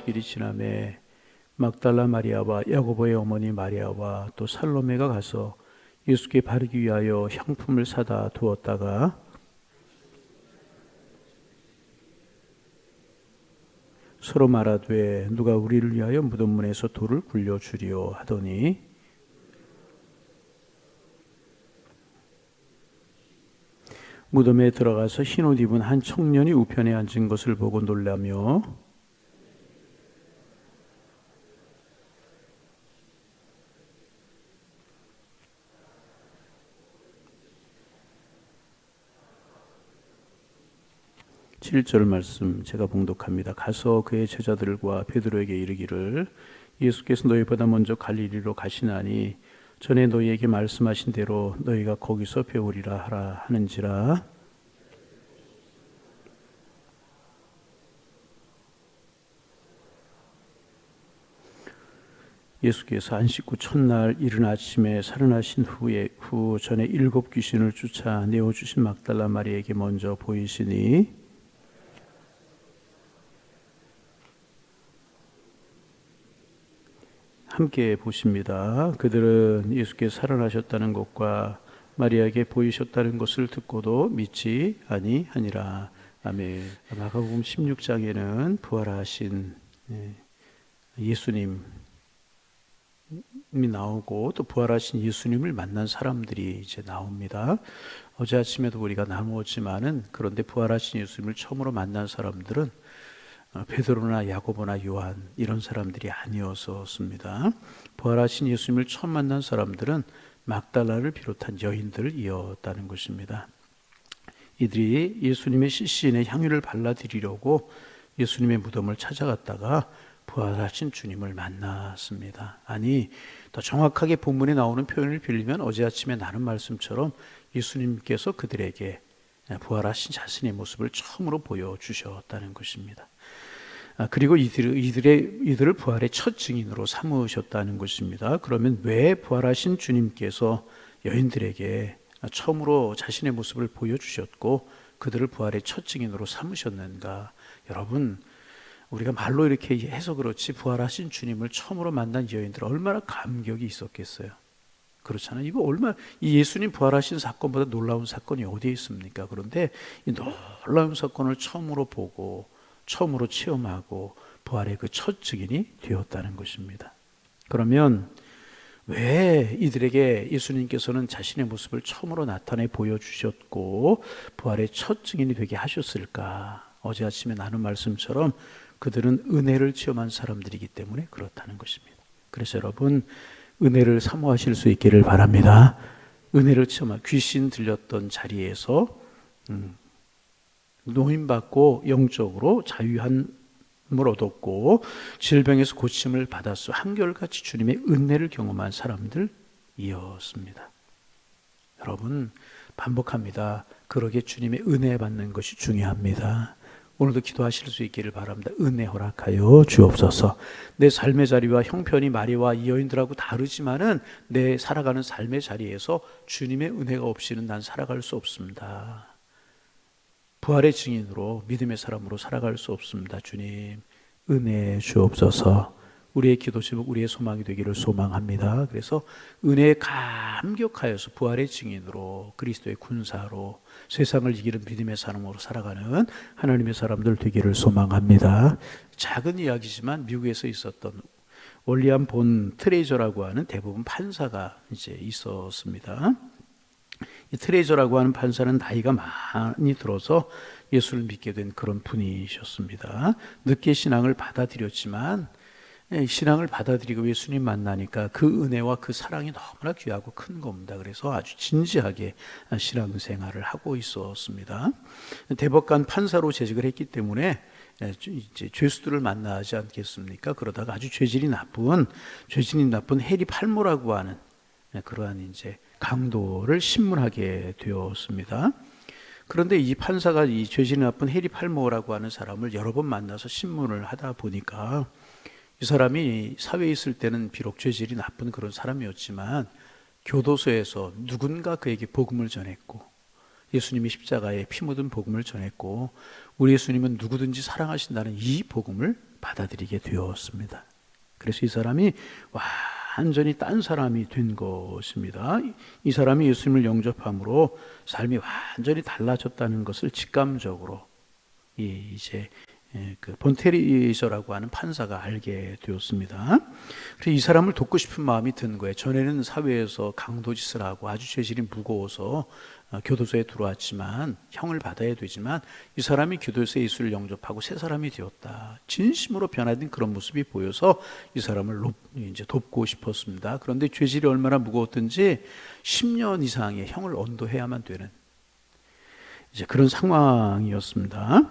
30일이 지나매 막달라 마리아와 야고보의 어머니 마리아와 또 살로메가 가서 예수께 바르기 위하여 향품을 사다 두었다가 서로 말하되 누가 우리를 위하여 무덤 문에서 돌을 굴려주리요 하더니 무덤에 들어가서 흰옷 입은 한 청년이 우편에 앉은 것을 보고 놀라며 7절 말씀 제가 봉독합니다. 가서 그의 제자들과 베드로에게 이르기를 예수께서 너희보다 먼저 갈릴리로 가시나니 전에 너희에게 말씀하신 대로 너희가 거기서 배우리라 하라 하는지라. 예수께서 안식 후 첫날 이른 아침에 살아나신 후 전에 7 귀신을 쫓아 내어주신 막달라 마리에게 먼저 보이시니 함께 보십니다. 그들은 예수께서 살아나셨다는 것과 마리아에게 보이셨다는 것을 듣고도 믿지 아니하니라. 아멘. 마가복음 16장에는 부활하신 예수님이 나오고 또 부활하신 예수님을 만난 사람들이 이제 나옵니다. 어제 아침에도 우리가 나누었지만은 그런데 부활하신 예수님을 처음으로 만난 사람들은 베드로나 야고보나 요한 이런 사람들이 아니었습니다. 부활하신 예수님을 처음 만난 사람들은 막달라를 비롯한 여인들이었다는 것입니다. 이들이 예수님의 시신에 향유를 발라드리려고 예수님의 무덤을 찾아갔다가 부활하신 주님을 만났습니다. 아니, 더 정확하게 본문에 나오는 표현을 빌리면 어제 아침에 나눈 말씀처럼 예수님께서 그들에게 부활하신 자신의 모습을 처음으로 보여주셨다는 것입니다. 그리고 이들을 부활의 첫 증인으로 삼으셨다는 것입니다. 그러면 왜 부활하신 주님께서 여인들에게 처음으로 자신의 모습을 보여주셨고 그들을 부활의 첫 증인으로 삼으셨는가? 여러분, 우리가 말로 이렇게 해서 그렇지 부활하신 주님을 처음으로 만난 여인들 얼마나 감격이 있었겠어요. 그렇잖아요. 이거 이 예수님 부활하신 사건보다 놀라운 사건이 어디에 있습니까? 그런데 이 놀라운 사건을 처음으로 보고 처음으로 체험하고 부활의 그 첫 증인이 되었다는 것입니다. 그러면 왜 이들에게 예수님께서는 자신의 모습을 처음으로 나타내 보여주셨고 부활의 첫 증인이 되게 하셨을까? 어제 아침에 나눈 말씀처럼 그들은 은혜를 체험한 사람들이기 때문에 그렇다는 것입니다. 그래서 여러분 은혜를 사모하실 수 있기를 바랍니다. 은혜를 체험한 귀신 들렸던 자리에서 노임받고 영적으로 자유함을 얻었고 질병에서 고침을 받았어 한결같이 주님의 은혜를 경험한 사람들이었습니다. 여러분 반복합니다. 그러기에 주님의 은혜 받는 것이 중요합니다. 오늘도 기도하실 수 있기를 바랍니다. 은혜 허락하여 주옵소서. 내 삶의 자리와 형편이 마리아와 이 여인들하고 다르지만은 내 살아가는 삶의 자리에서 주님의 은혜가 없이는 난 살아갈 수 없습니다. 부활의 증인으로 믿음의 사람으로 살아갈 수 없습니다. 주님 은혜 주옵소서. 우리의 기도 제목 우리의 소망이 되기를 소망합니다. 그래서 은혜에 감격하여서 부활의 증인으로 그리스도의 군사로 세상을 이기는 믿음의 사람으로 살아가는 하나님의 사람들 되기를 소망합니다. 작은 이야기지만 미국에서 있었던 윌리엄 본 트레이저라고 하는 대부분 판사가 이제 있었습니다. 이 트레이저라고 하는 판사는 나이가 많이 들어서 예수를 믿게 된 그런 분이셨습니다. 늦게 신앙을 받아들였지만 신앙을 받아들이고 예수님 만나니까 그 은혜와 그 사랑이 너무나 귀하고 큰 겁니다. 그래서 아주 진지하게 신앙생활을 하고 있었습니다. 대법관 판사로 재직을 했기 때문에 이제 죄수들을 만나지 않겠습니까? 그러다가 아주 죄질이 나쁜 해리 팔모라고 하는 그러한 이제 강도를 신문하게 되었습니다. 그런데 이 판사가 이 죄질이 나쁜 해리 팔모라고 하는 사람을 여러 번 만나서 신문을 하다 보니까 이 사람이 사회에 있을 때는 비록 죄질이 나쁜 그런 사람이었지만 교도소에서 누군가 그에게 복음을 전했고 예수님이 십자가에 피 묻은 복음을 전했고 우리 예수님은 누구든지 사랑하신다는 이 복음을 받아들이게 되었습니다. 그래서 이 사람이 완전히 딴 사람이 된 것입니다. 이 사람이 예수님을 영접함으로 삶이 완전히 달라졌다는 것을 직감적으로 이제 그 본테리저라고 하는 판사가 알게 되었습니다. 그래서 이 사람을 돕고 싶은 마음이 든 거예요. 전에는 사회에서 강도짓을 하고 아주 죄질이 무거워서 교도소에 들어왔지만 형을 받아야 되지만 이 사람이 교도소에 예수를 영접하고 새 사람이 되었다. 진심으로 변화된 그런 모습이 보여서 이 사람을 이제 돕고 싶었습니다. 그런데 죄질이 얼마나 무거웠든지 10년 이상의 형을 언도해야만 되는 이제 그런 상황이었습니다.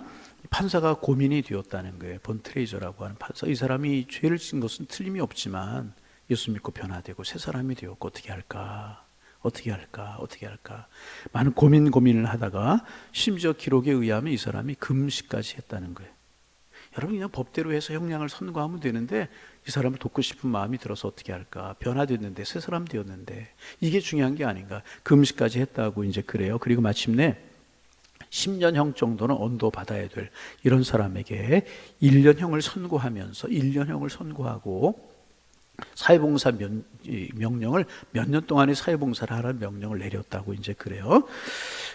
판사가 고민이 되었다는 거예요. 본트레이저라고 하는 판사. 이 사람이 죄를 지은 것은 틀림이 없지만 예수 믿고 변화되고 새 사람이 되었고 어떻게 할까? 많은 고민을 하다가 심지어 기록에 의하면 이 사람이 금식까지 했다는 거예요. 여러분 그냥 법대로 해서 형량을 선고하면 되는데 이 사람을 돕고 싶은 마음이 들어서 어떻게 할까? 변화됐는데 새 사람 되었는데 이게 중요한 게 아닌가? 금식까지 했다고 이제 그래요. 그리고 마침내 10년형 정도는 언도 받아야 될 이런 사람에게 1년형을 선고하면서 1년형을 선고하고 사회봉사 명령을 몇 년 동안의 사회봉사를 하라는 명령을 내렸다고 이제 그래요.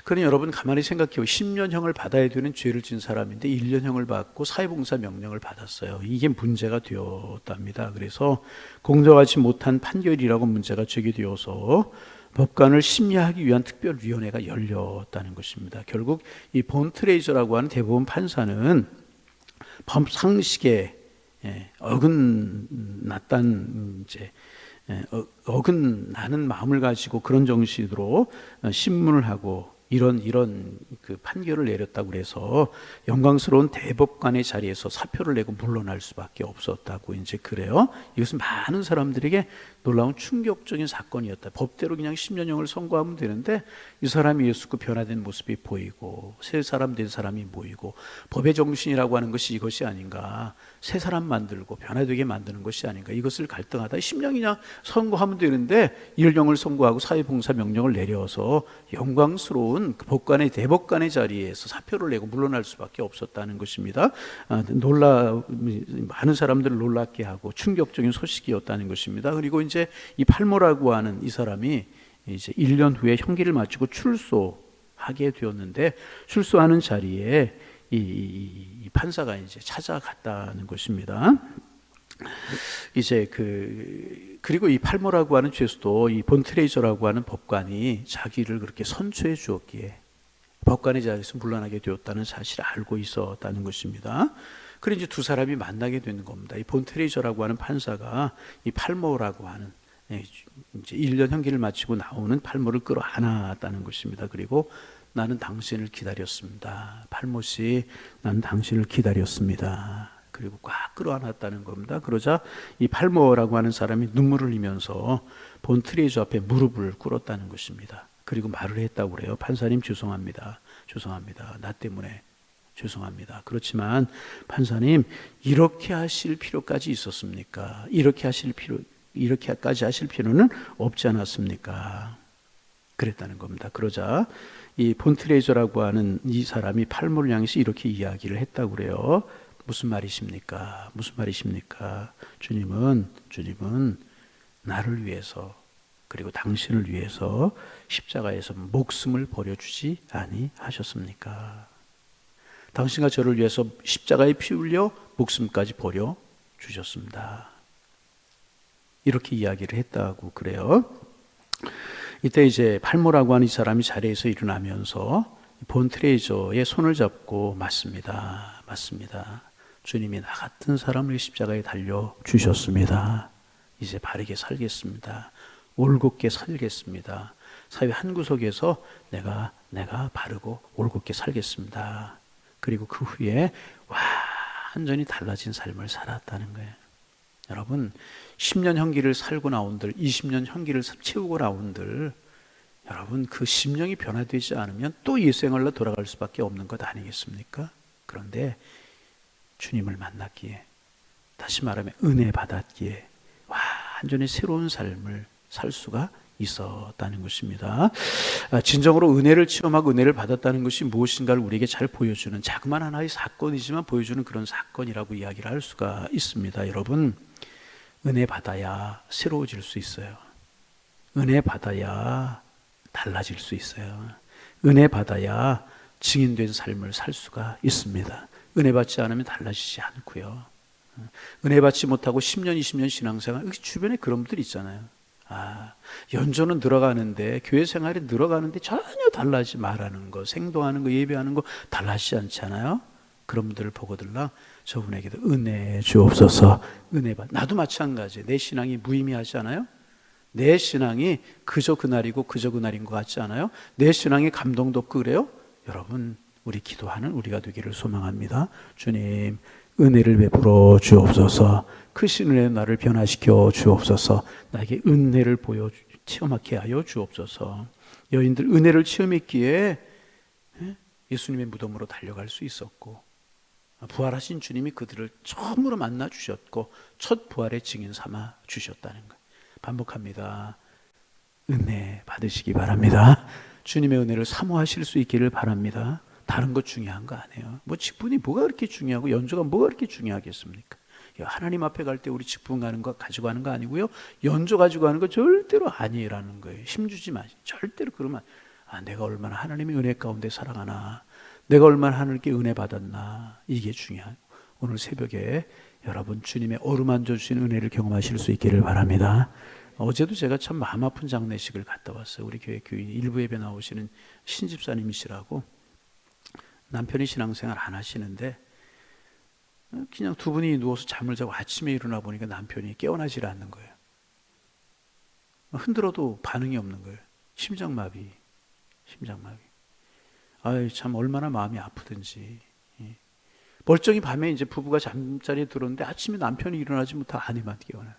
그러니 여러분 가만히 생각해요. 10년형을 받아야 되는 죄를 지은 사람인데 1년형을 받고 사회봉사 명령을 받았어요. 이게 문제가 되었답니다. 그래서 공정하지 못한 판결이라고 문제가 제기되어서 법관을 심리하기 위한 특별위원회가 열렸다는 것입니다. 결국 이 본트레이저라고 하는 대법원 판사는 법 상식에 어긋났다는 어긋나는 마음을 가지고 그런 정신으로 신문을 하고 이런 그 판결을 내렸다고 그래서 영광스러운 대법관의 자리에서 사표를 내고 물러날 수밖에 없었다고 이제 그래요. 이것은 많은 사람들에게 놀라운 충격적인 사건이었다. 법대로 그냥 10년형을 선고하면 되는데 이 사람이 예수께 변화된 모습이 보이고 새 사람 된 사람이 보이고 법의 정신이라고 하는 것이 이것이 아닌가. 새 사람 만들고 변화되게 만드는 것이 아닌가. 이것을 갈등하다 10년이나 선고하면 되는데 1년을 선고하고 사회봉사 명령을 내려서 영광스러운 그 법관의 대법관의 자리에서 사표를 내고 물러날 수밖에 없었다는 것입니다. 많은 사람들을 놀랍게 하고 충격적인 소식이었다는 것입니다. 그리고 이제 이 팔모라고 하는 이 사람이 이제 1년 후에 형기를 마치고 출소하게 되었는데 출소하는 자리에 이 판사가 이제 찾아갔다는 것입니다. 이제 그리고 이 팔모라고 하는 죄수도 이 본트레이저라고 하는 법관이 자기를 그렇게 선처해 주었기에 법관의 자리에서 물러나게 되었다는 사실을 알고 있었다는 것입니다. 그래 이제 두 사람이 만나게 되는 겁니다. 이 본트레이저라고 하는 판사가 이 팔모라고 하는 이제 1년 형기를 마치고 나오는 팔모를 끌어안았다는 것입니다. 그리고 나는 당신을 기다렸습니다. 팔모씨, 나는 당신을 기다렸습니다. 그리고 꽉 끌어안았다는 겁니다. 그러자 이 팔모라고 하는 사람이 눈물을 흘리면서 본트레이저 앞에 무릎을 꿇었다는 것입니다. 그리고 말을 했다고 그래요. 판사님 죄송합니다. 나 때문에 죄송합니다. 그렇지만 판사님 이렇게 하실 필요까지 있었습니까? 이렇게까지 하실 필요는 없지 않았습니까? 그랬다는 겁니다. 그러자 이 본트레이저라고 하는 이 사람이 팔모를 향해서 이렇게 이야기를 했다고 그래요. 무슨 말이십니까? 주님은 나를 위해서 그리고 당신을 위해서 십자가에서 목숨을 버려주지 아니하셨습니까? 당신과 저를 위해서 십자가에 피 흘려 목숨까지 버려주셨습니다. 이렇게 이야기를 했다고 그래요. 이때 이제 팔모라고 하는 이 사람이 자리에서 일어나면서 본트레이저의 손을 잡고 맞습니다. 주님이 나 같은 사람을 십자가에 달려 주셨습니다. 이제 바르게 살겠습니다. 올곧게 살겠습니다. 사회 한 구석에서 내가 바르고 올곧게 살겠습니다. 그리고 그 후에 완전히 달라진 삶을 살았다는 거예요. 여러분 10년 형기를 살고 나온들 20년 형기를 채우고 나온들 여러분 그 심령이 변화되지 않으면 또 옛생활로 돌아갈 수밖에 없는 것 아니겠습니까? 그런데 주님을 만났기에 다시 말하면 은혜 받았기에 완전히 새로운 삶을 살 수가 있었다는 것입니다. 진정으로 은혜를 체험하고 은혜를 받았다는 것이 무엇인가를 우리에게 잘 보여주는 자그마한 하나의 사건이지만 보여주는 그런 사건이라고 이야기를 할 수가 있습니다. 여러분, 은혜 받아야 새로워질 수 있어요. 은혜 받아야 달라질 수 있어요. 은혜 받아야 증인된 삶을 살 수가 있습니다. 은혜 받지 않으면 달라지지 않고요. 은혜 받지 못하고 10년, 20년 신앙생활, 주변에 그런 분들 있잖아요. 연조는 늘어가는데, 교회 생활이 늘어가는데 전혀 달라지지 말하는 거, 행동하는 거, 예배하는 거 달라지지 않잖아요. 그런 분들을 보고들라 저분에게도 은혜 주옵소서. 은혜 받. 나도 마찬가지예요. 내 신앙이 무의미하지 않아요? 내 신앙이 그저 그날이고 그저 그날인 것 같지 않아요? 내 신앙이 감동도 없고 그래요? 여러분, 우리 기도하는 우리가 되기를 소망합니다. 주님, 은혜를 베풀어 주옵소서. 크신 은혜로 나를 변화시켜 주옵소서. 나에게 은혜를 보여 체험하게 하여 주옵소서. 여인들 은혜를 체험했기에 예수님의 무덤으로 달려갈 수 있었고, 부활하신 주님이 그들을 처음으로 만나 주셨고 첫 부활의 증인 삼아 주셨다는 것. 반복합니다. 은혜 받으시기 바랍니다. 주님의 은혜를 사모하실 수 있기를 바랍니다. 다른 것 중요한 거 아니에요. 뭐 직분이 뭐가 그렇게 중요하고 연조가 뭐가 그렇게 중요하겠습니까? 하나님 앞에 갈 때 우리 직분 가는 거 가지고 가는 거 아니고요. 연조 가지고 가는 거 절대로 아니라는 거예요. 힘주지 마시. 절대로 그러면 내가 얼마나 하나님의 은혜 가운데 살아가나, 내가 얼마나 하나님께 은혜 받았나, 이게 중요해요. 오늘 새벽에 여러분 주님의 어루만져 주신 은혜를 경험하실 수 있기를 바랍니다. 어제도 제가 참 마음 아픈 장례식을 갔다 왔어요. 우리 교회 교인 일부 예배 나오시는 신집사님이시라고, 남편이 신앙생활 안 하시는데 그냥 두 분이 누워서 잠을 자고 아침에 일어나 보니까 남편이 깨어나질 않는 거예요. 흔들어도 반응이 없는 거예요. 심장마비. 아유, 참 얼마나 마음이 아프든지. 멀쩡히 밤에 이제 부부가 잠자리에 들었는데 아침에 남편이 일어나지 못하고 아내만 깨어나요.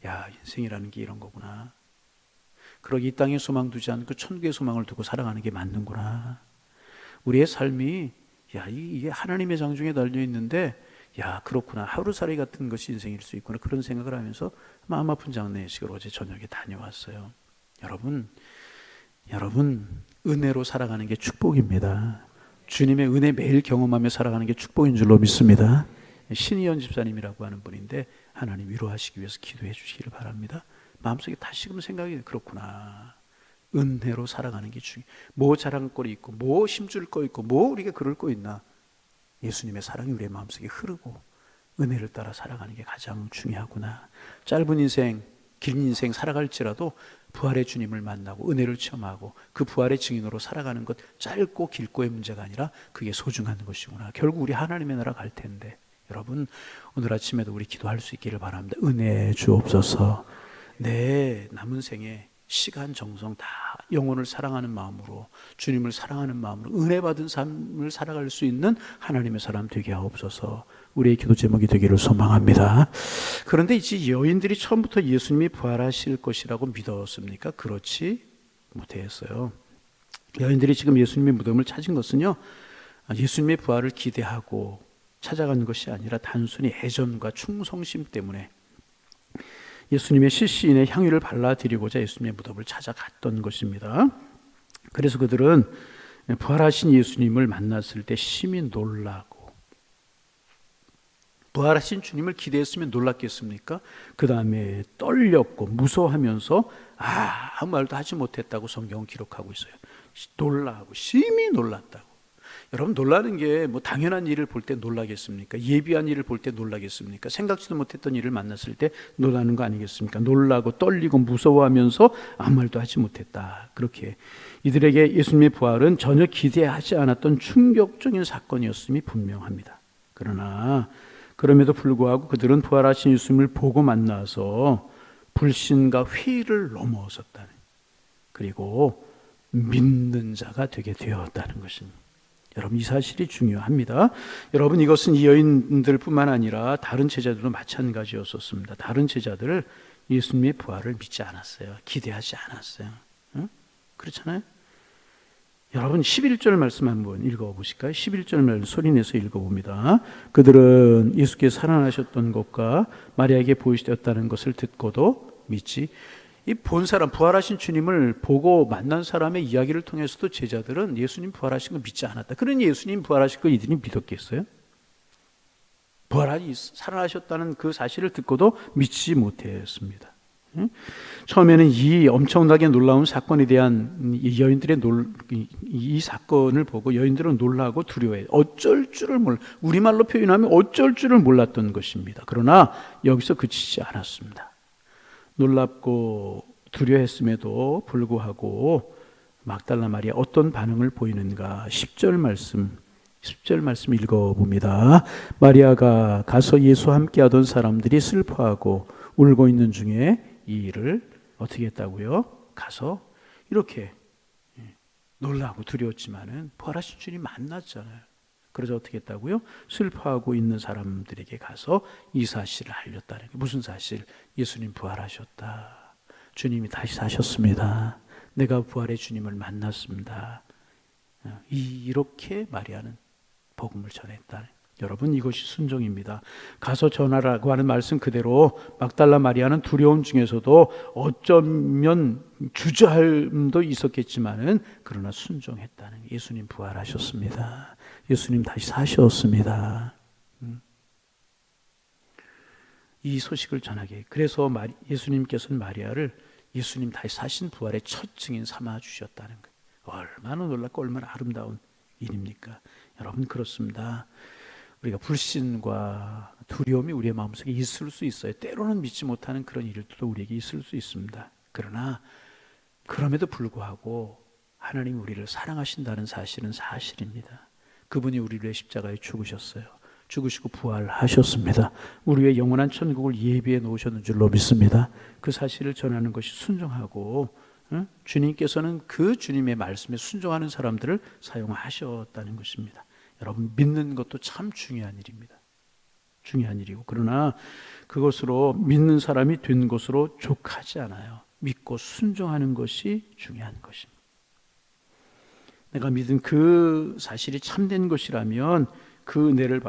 야, 인생이라는 게 이런 거구나. 그러기 이 땅에 소망 두지 않고 천국의 소망을 두고 살아가는 게 맞는구나. 우리의 삶이 이게 하나님의 장중에 달려 있는데, 그렇구나. 하루살이 같은 것이 인생일 수 있구나. 그런 생각을 하면서 마음 아픈 장례식을 어제 저녁에 다녀왔어요. 여러분, 은혜로 살아가는 게 축복입니다. 주님의 은혜 매일 경험하며 살아가는 게 축복인 줄로 믿습니다. 신희연 집사님이라고 하는 분인데 하나님 위로하시기 위해서 기도해 주시기를 바랍니다. 마음속에 다시금 생각이 그렇구나. 은혜로 살아가는 게 중요해. 뭐 자랑거리 있고, 뭐 힘줄 거 있고, 뭐 우리가 그럴 거 있나. 예수님의 사랑이 우리의 마음속에 흐르고 은혜를 따라 살아가는 게 가장 중요하구나. 짧은 인생, 긴 인생 살아갈지라도 부활의 주님을 만나고 은혜를 체험하고 그 부활의 증인으로 살아가는 것, 짧고 길고의 문제가 아니라 그게 소중한 것이구나. 결국 우리 하나님의 나라 갈 텐데, 여러분 오늘 아침에도 우리 기도할 수 있기를 바랍니다. 은혜 주옵소서. 내 남은 생에 시간, 정성 다 영혼을 사랑하는 마음으로, 주님을 사랑하는 마음으로 은혜 받은 삶을 살아갈 수 있는 하나님의 사람 되게 하옵소서. 우리의 기도 제목이 되기를 소망합니다. 그런데 이제 여인들이 처음부터 예수님이 부활하실 것이라고 믿었습니까? 그렇지 못했어요. 여인들이 지금 예수님의 무덤을 찾은 것은요, 예수님의 부활을 기대하고 찾아가는 것이 아니라 단순히 애전과 충성심 때문에 예수님의 실시인의 향유를 발라드리고자 예수님의 무덤을 찾아갔던 것입니다. 그래서 그들은 부활하신 예수님을 만났을 때 심히 놀라고, 부활하신 주님을 기대했으면 놀랐겠습니까? 그 다음에 떨렸고 무서워하면서 아무 말도 하지 못했다고 성경은 기록하고 있어요. 놀라고 심히 놀랐다고. 여러분, 놀라는 게 뭐 당연한 일을 볼 때 놀라겠습니까? 예비한 일을 볼 때 놀라겠습니까? 생각지도 못했던 일을 만났을 때 놀라는 거 아니겠습니까? 놀라고 떨리고 무서워하면서 아무 말도 하지 못했다. 그렇게 이들에게 예수님의 부활은 전혀 기대하지 않았던 충격적인 사건이었음이 분명합니다. 그러나 그럼에도 불구하고 그들은 부활하신 예수님을 보고 만나서 불신과 회의를 넘어섰다는, 그리고 믿는 자가 되게 되었다는 것입니다. 여러분, 이 사실이 중요합니다. 여러분, 이것은 이 여인들뿐만 아니라 다른 제자들도 마찬가지였었습니다. 다른 제자들을 예수님의 부활을 믿지 않았어요. 기대하지 않았어요. 그렇잖아요. 여러분, 11절 말씀 한번 읽어보실까요? 11절 말씀 소리내서 읽어봅니다. 그들은 예수께서 살아나셨던 것과 마리아에게 보이셨다는 것을 듣고도 믿지. 이 본 사람, 부활하신 주님을 보고 만난 사람의 이야기를 통해서도 제자들은 예수님 부활하신 걸 믿지 않았다. 그러니 예수님 부활하신 걸 이들이 믿었겠어요? 살아나셨다는 그 사실을 듣고도 믿지 못했습니다. 처음에는 이 엄청나게 놀라운 사건에 대한 여인들의 이 사건을 보고 여인들은 놀라고 두려워해요. 어쩔 줄을 우리말로 표현하면 어쩔 줄을 몰랐던 것입니다. 그러나 여기서 그치지 않았습니다. 놀랍고 두려워했음에도 불구하고 막달라 마리아 어떤 반응을 보이는가? 10절 말씀 읽어봅니다. 마리아가 가서 예수와 함께하던 사람들이 슬퍼하고 울고 있는 중에 이 일을 어떻게 했다고요? 가서 이렇게 놀라고 두려웠지만은 부활하신 주님 만났잖아요. 그래서 어떻게 했다고요? 슬퍼하고 있는 사람들에게 가서 이 사실을 알렸다는 게 무슨 사실? 예수님 부활하셨다. 주님이 다시 사셨습니다. 내가 부활의 주님을 만났습니다. 이렇게 마리아는 복음을 전했다. 여러분, 이것이 순종입니다. 가서 전하라고 하는 말씀 그대로 막달라 마리아는 두려움 중에서도 어쩌면 주저함도 있었겠지만은 그러나 순종했다는, 예수님 부활하셨습니다. 예수님 다시 사셨습니다. 이 소식을 전하게. 그래서 예수님께서는 마리아를 예수님 다시 사신 부활의 첫 증인 삼아 주셨다는 거예요. 얼마나 놀랍고 얼마나 아름다운 일입니까? 여러분, 그렇습니다. 우리가 불신과 두려움이 우리의 마음속에 있을 수 있어요. 때로는 믿지 못하는 그런 일들도 우리에게 있을 수 있습니다. 그러나 그럼에도 불구하고 하나님 우리를 사랑하신다는 사실은 사실입니다. 그분이 우리를 위해 십자가에 죽으셨어요. 죽으시고 부활하셨습니다. 우리의 영원한 천국을 예비해 놓으셨는 줄로 믿습니다. 그 사실을 전하는 것이 순종하고 주님께서는 그 주님의 말씀에 순종하는 사람들을 사용하셨다는 것입니다. 여러분, 믿는 것도 참 중요한 일입니다. 중요한 일이고, 그러나 그것으로 믿는 사람이 된 것으로 족하지 않아요. 믿고 순종하는 것이 중요한 것입니다. 내가 믿은 그 사실이 참된 것이라면 그 은혜를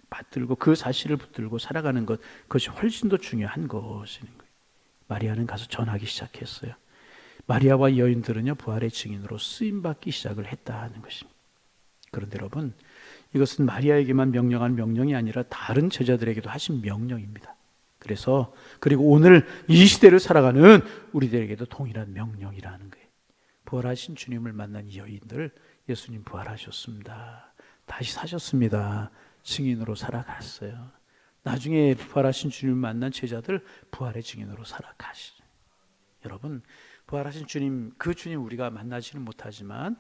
받들고 그 사실을 붙들고 살아가는 것, 그것이 훨씬 더 중요한 것인 거예요. 마리아는 가서 전하기 시작했어요. 마리아와 여인들은요, 부활의 증인으로 쓰임받기 시작을 했다는 것입니다. 그런데 여러분, 이것은 마리아에게만 명령한 명령이 아니라 다른 제자들에게도 하신 명령입니다. 그리고 오늘 이 시대를 살아가는 우리들에게도 동일한 명령이라는 거예요. 부활하신 주님을 만난 이 여인들, 예수님 부활하셨습니다. 다시 사셨습니다. 증인으로 살아갔어요. 나중에 부활하신 주님을 만난 제자들, 부활의 증인으로 살아가시죠. 여러분, 부활하신 주님, 그 주님 우리가 만나지는 못하지만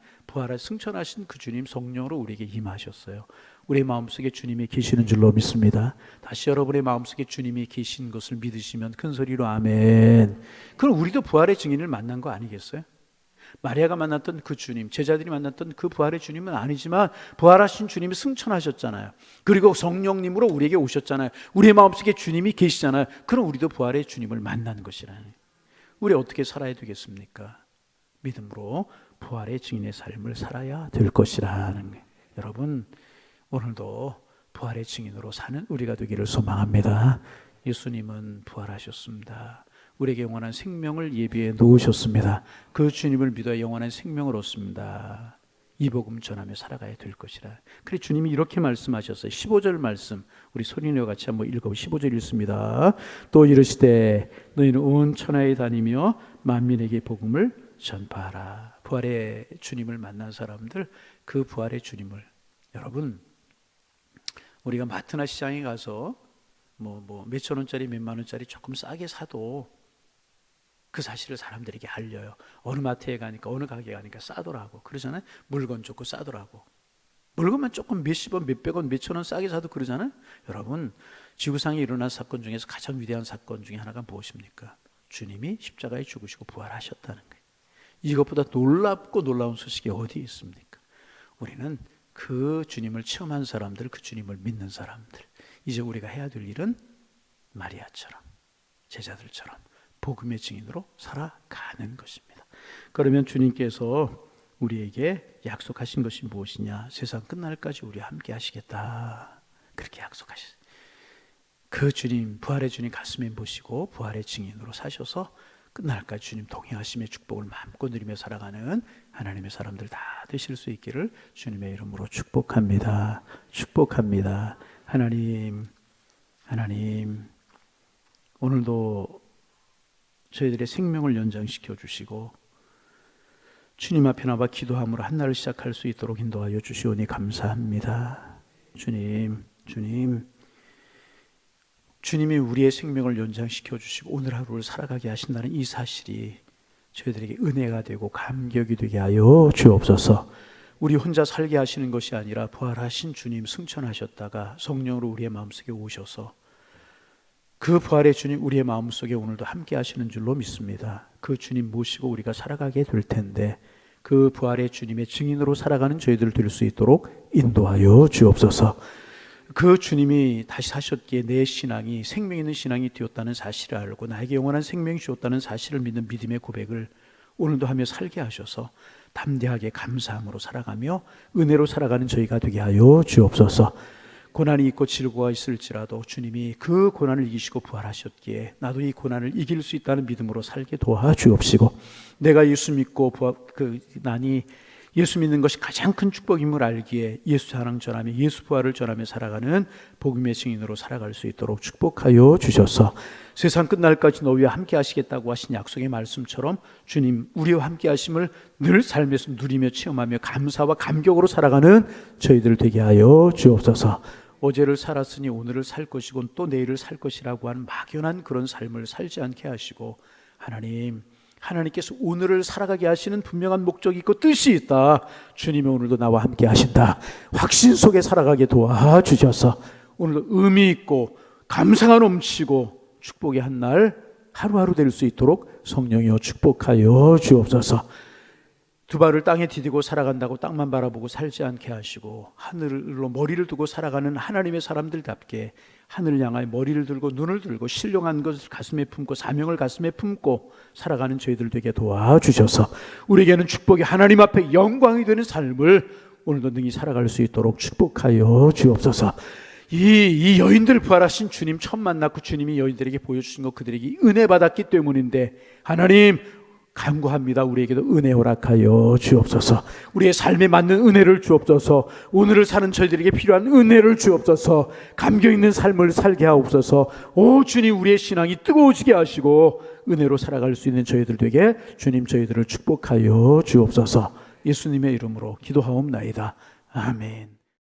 승천하신 그 주님 성령으로 우리에게 임하셨어요. 우리의 마음속에 주님이 계시는 줄로 믿습니다. 다시 여러분의 마음속에 주님이 계신 것을 믿으시면 큰 소리로 아멘. 그럼 우리도 부활의 증인을 만난 거 아니겠어요? 마리아가 만났던 그 주님, 제자들이 만났던 그 부활의 주님은 아니지만 부활하신 주님이 승천하셨잖아요. 그리고 성령님으로 우리에게 오셨잖아요. 우리의 마음속에 주님이 계시잖아요. 그럼 우리도 부활의 주님을 만나는 것이라는 거예요. 우리 어떻게 살아야 되겠습니까? 믿음으로 부활의 증인의 삶을 살아야 될 것이라는 거예요. 여러분, 오늘도 부활의 증인으로 사는 우리가 되기를 소망합니다. 예수님은 부활하셨습니다. 우리에게 영원한 생명을 예비해 놓으셨습니다. 그 주님을 믿어 영원한 생명을 얻습니다. 이 복음 전하며 살아가야 될 것이라. 그래 주님이 이렇게 말씀하셨어요. 15절 말씀 우리 소리내어 같이 한번 읽어보고 15절 읽습니다. 또 이르시되 너희는 온 천하에 다니며 만민에게 복음을 전파하라. 부활의 주님을 만난 사람들, 그 부활의 주님을, 여러분 우리가 마트나 시장에 가서 몇천 원짜리 몇만 원짜리 조금 싸게 사도 그 사실을 사람들에게 알려요. 어느 마트에 가니까, 어느 가게에 가니까 싸더라고. 그러잖아요. 물건 좋고 싸더라고. 물건만 조금 몇십 원, 몇백 원, 몇천 원 싸게 사도 그러잖아요. 여러분, 지구상에 일어난 사건 중에서 가장 위대한 사건 중에 하나가 무엇입니까? 주님이 십자가에 죽으시고 부활하셨다는 거예요. 이것보다 놀랍고 놀라운 소식이 어디 있습니까? 우리는 그 주님을 체험한 사람들, 그 주님을 믿는 사람들, 이제 우리가 해야 될 일은 마리아처럼, 제자들처럼 복음의 증인으로 살아가는 것입니다. 그러면 주님께서 우리에게 약속하신 것이 무엇이냐? 세상 끝날까지 우리와 함께 하시겠다. 그렇게 약속하셨어요. 그 주님, 부활의 주님 가슴에 모시고 부활의 증인으로 사셔서 끝날까지 주님 동행하심의 축복을 마음껏 누리며 살아가는 하나님의 사람들 다 되실 수 있기를 주님의 이름으로 축복합니다. 축복합니다. 하나님, 오늘도 저희들의 생명을 연장시켜 주시고 주님 앞에 나와 기도함으로 한날을 시작할 수 있도록 인도하여 주시오니 감사합니다. 주님이 우리의 생명을 연장시켜 주시고 오늘 하루를 살아가게 하신다는 이 사실이 저희들에게 은혜가 되고 감격이 되게 하여 주옵소서. 우리 혼자 살게 하시는 것이 아니라 부활하신 주님 승천하셨다가 성령으로 우리의 마음속에 오셔서 그 부활의 주님 우리의 마음속에 오늘도 함께 하시는 줄로 믿습니다. 그 주님 모시고 우리가 살아가게 될 텐데 그 부활의 주님의 증인으로 살아가는 저희들 될 수 있도록 인도하여 주옵소서. 그 주님이 다시 사셨기에 내 신앙이 생명 있는 신앙이 되었다는 사실을 알고 나에게 영원한 생명이 주었다는 사실을 믿는 믿음의 고백을 오늘도 하며 살게 하셔서 담대하게 감사함으로 살아가며 은혜로 살아가는 저희가 되게 하여 주옵소서. 고난이 있고 질고가 있을지라도 주님이 그 고난을 이기시고 부활하셨기에 나도 이 고난을 이길 수 있다는 믿음으로 살게 도와주옵시고, 내가 예수 믿고 난이 예수 믿는 것이 가장 큰 축복임을 알기에 예수 사랑 전하며 예수 부활을 전하며 살아가는 복음의 증인으로 살아갈 수 있도록 축복하여 주셔서 세상 끝날까지 너희와 함께 하시겠다고 하신 약속의 말씀처럼 주님 우리와 함께 하심을 늘 삶에서 누리며 체험하며 감사와 감격으로 살아가는 저희들 되게 하여 주옵소서. 어제를 살았으니 오늘을 살 것이고 또 내일을 살 것이라고 하는 막연한 그런 삶을 살지 않게 하시고, 하나님께서 오늘을 살아가게 하시는 분명한 목적이 있고 뜻이 있다. 주님이 오늘도 나와 함께 하신다. 확신 속에 살아가게 도와주셔서 오늘도 의미 있고 감사가 넘치고 축복의 한 날 하루하루 될 수 있도록 성령이여 축복하여 주옵소서. 두 발을 땅에 디디고 살아간다고 땅만 바라보고 살지 않게 하시고 하늘로 머리를 두고 살아가는 하나님의 사람들답게 하늘을 향하여 머리를 들고 눈을 들고 신령한 것을 가슴에 품고 사명을 가슴에 품고 살아가는 저희들 되게 도와주셔서 우리에게는 축복이 하나님 앞에 영광이 되는 삶을 오늘도 능히 살아갈 수 있도록 축복하여 주옵소서. 이 여인들 부활하신 주님 처음 만났고 주님이 여인들에게 보여주신 것 그들에게 은혜 받았기 때문인데 하나님 간구합니다. 우리에게도 은혜 허락하여 주옵소서. 우리의 삶에 맞는 은혜를 주옵소서. 오늘을 사는 저희들에게 필요한 은혜를 주옵소서. 감격 있는 삶을 살게 하옵소서. 오 주님, 우리의 신앙이 뜨거워지게 하시고 은혜로 살아갈 수 있는 저희들 되게 주님 저희들을 축복하여 주옵소서. 예수님의 이름으로 기도하옵나이다. 아멘.